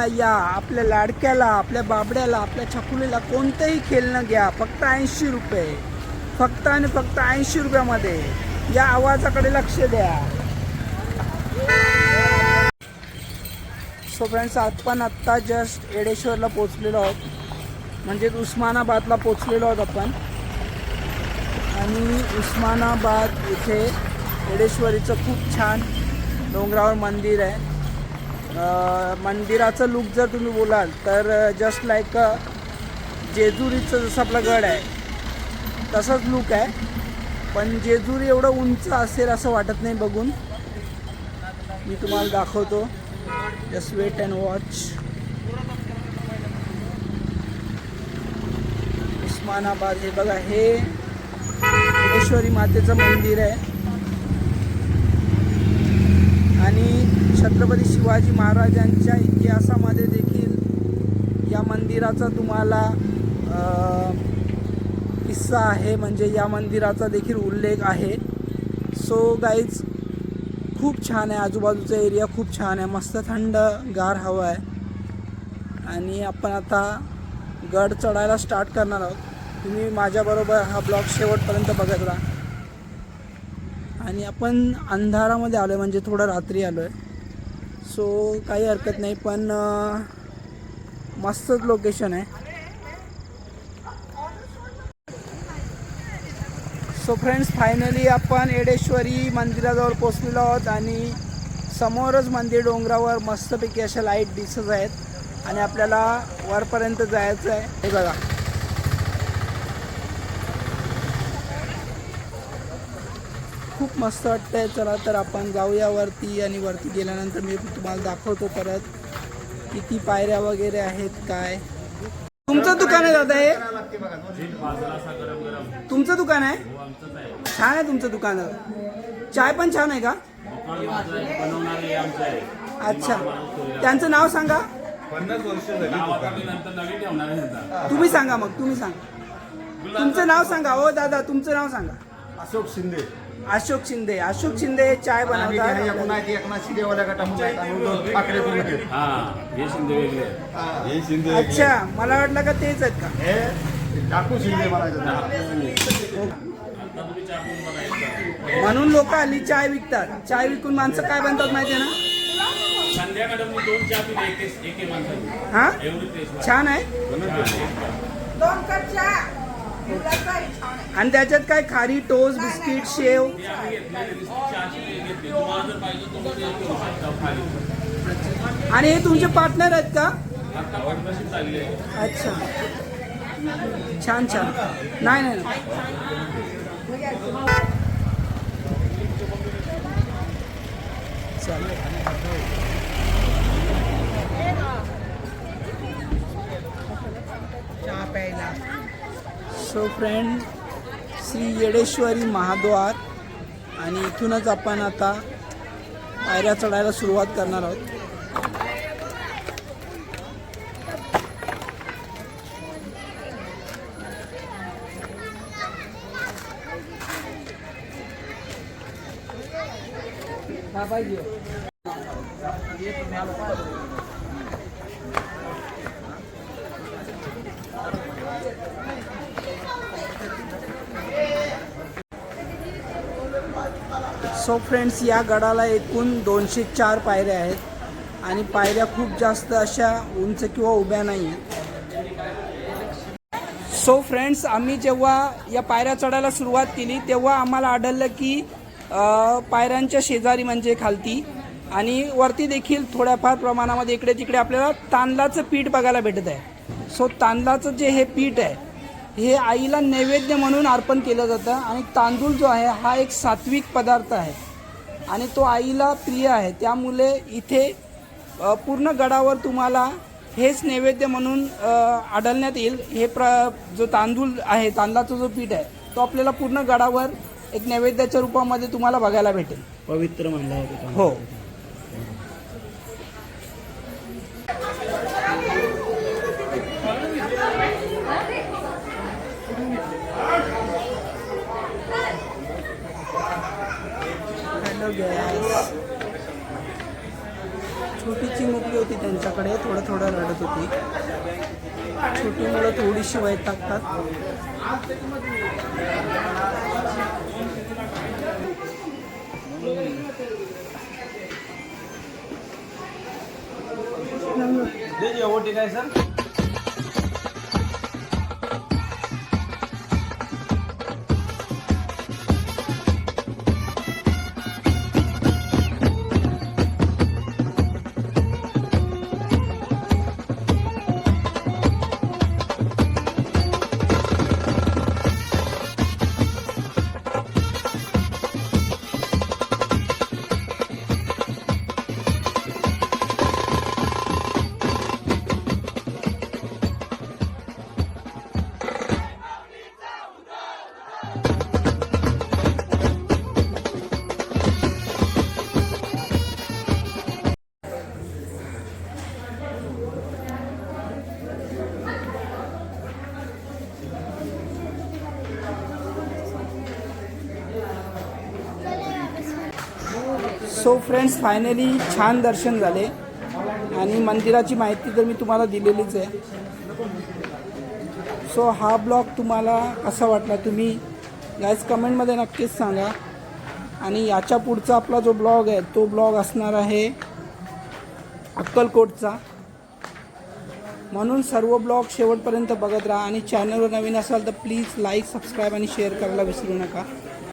या आपल्या लाडक्याला, आपल्या बाबड्याला, आपल्या छकुलीला कोणतंही खेळणं घ्या, फक्त 80 रुपये, फक्त आणि फक्त 80 रुपयामध्ये. या आवाजाकडे लक्ष द्या. सो फ्रेंड्स, आपण आत्ता जस्ट येडेश्वरला पोचलेलो आहोत, म्हणजे उस्मानाबादला पोचलेलो आहोत आपण. आणि उस्मानाबाद इथे येडेश्वरीचं खूप छान डोंगरावर मंदिर आहे. मंदिराचं लुक जर तुम्ही बोलाल तर जस्ट लाईक जेजुरीचं जसं आपला गड आहे तसंच लुक आहे, पण जेजुरी एवढं उंच असेल असं वाटत नाही बघून. मी तुम्हाला दाखवतो, just wait and watch. Osmanabad, हे बघा, हे येडेश्वरी मातेचं मंदिर आहे. आणि छत्रपती शिवाजी महाराजांच्या इतिहासामध्ये देखील या मंदिराचा तुम्हाला किस्सा आहे, म्हणजे या मंदिराचा देखील उल्लेख आहे. सो गाईज, खूप छान आहे. आजूबाजूचा एरिया खूप छान आहे, मस्त थंड गार हवा आहे. आणि आपण आता गड चढायला स्टार्ट करणार आहोत. तुम्ही माझ्याबरोबर हा ब्लॉग शेवटपर्यंत बघत राहा. आणि आपण अंधारामध्ये आलो आहे, म्हणजे थोडं रात्री आलो आहे. सो काही हरकत नाही, पण मस्तच लोकेशन आहे. सो फ्रेंड्स, फायनली आपण येडेश्वरी मंदिराजवळ पोचलेलो आहोत. आणि समोरच मंदिर डोंगरावर मस्तपैकी अशा लाईट दिसत आहेत. आणि आपल्याला वरपर्यंत जायचं आहे. हे बघा, खूप मस्त वाटतंय. चला तर आपण जाऊया वरती. आणि वरती गेल्यानंतर मी तुम्हाला दाखवतो परत किती पायऱ्या वगैरे आहेत, काय. तुमचं दुकान आहे दादा हे? तुमचं दुकान आहे? छान आहे तुमचं दुकान. चाय पण छान आहे का? अच्छा, त्यांचं नाव सांगा. 50 वर्ष तुम्ही सांगा, मग तुम्ही सांगा तुमचं नाव सांगा. हो दादा, तुमचं नाव सांगा. अशोक शिंदे. अशोक शिंदे. अशोक शिंदे चाय बनवतात. अच्छा, मला वाटलं का तेच आहेत का? टाकू शिंदे म्हणून लोक हल्ली चाय विकतात. चाय विकून माणसं काय बनतात माहिती आहे ना? हा, छान आहे. आणि त्याच्यात काय खारी, टोस्ट, बिस्किट, शेव. आणि हे तुमचे पार्टनर आहेत का? अच्छा, छान छान. नाही नाही चालेल. चहा प्यायला. सो फ्रेंड, श्री येडेश्वरी महाद्वार. आणि इथूनच आपण आता पायऱ्या चढायला सुरुवात करणार आहोत. सो फ्रेंड्स, या गडाला एकूण 204 पायऱ्या आहेत. आणि पायऱ्या खूप जास्त अशा उंच किंवा उभ्या नाही आहेत. सो फ्रेंड्स, आम्ही जेव्हा या पायऱ्या चढायला सुरुवात केली तेव्हा आम्हाला आढळलं की पायऱ्यांच्या शेजारी म्हणजे खालती आणि वरती देखील थोड्याफार प्रमाणामध्ये इकडे तिकडे आपल्याला तांदळाचं पीठ बघायला भेटत आहे. सो तांदळाचं जे हे पीठ आहे हे आईला नैवेद्य म्हणून अर्पण केलं जातं. आणि तांदूळ जो आहे हा एक सात्विक पदार्थ आहे आणि तो आईला प्रिय आहे. त्यामुळे इथे पूर्ण गडावर तुम्हाला हेच नैवेद्य म्हणून आढळण्यात येईल. हे जो तांदूळ आहे, तांदळाचा जो पीठ आहे, तो आपल्याला पूर्ण गडावर एक नैवेद्याच्या रूपामध्ये तुम्हाला बघायला भेटेल. पवित्र म्हणला होता. हो. गॅस. छोटी चिमुकली होती त्यांच्याकडे, थोडं थोडं रडत होती. छोटी मुलं थोडीशी वैतागतात. काय सर. सो फ्रेंड्स, फायनली छान दर्शन झाले आणि मंदिराची माहिती तर मी तुम्हाला दिलेलीच आहे. सो हा ब्लॉग तुम्हाला कसा वाटला तुम्ही गाईज कमेंटमध्ये नक्कीच सांगा. आणि याच्या पुढचा आपला जो ब्लॉग आहे तो ब्लॉग असणार आहे अक्कलकोटचा. म्हणून सर्व ब्लॉग शेवटपर्यंत बघत राहा आणि चॅनलवर नवीन असाल तर प्लीज लाईक, सबस्क्राईब आणि शेअर करायला विसरू नका.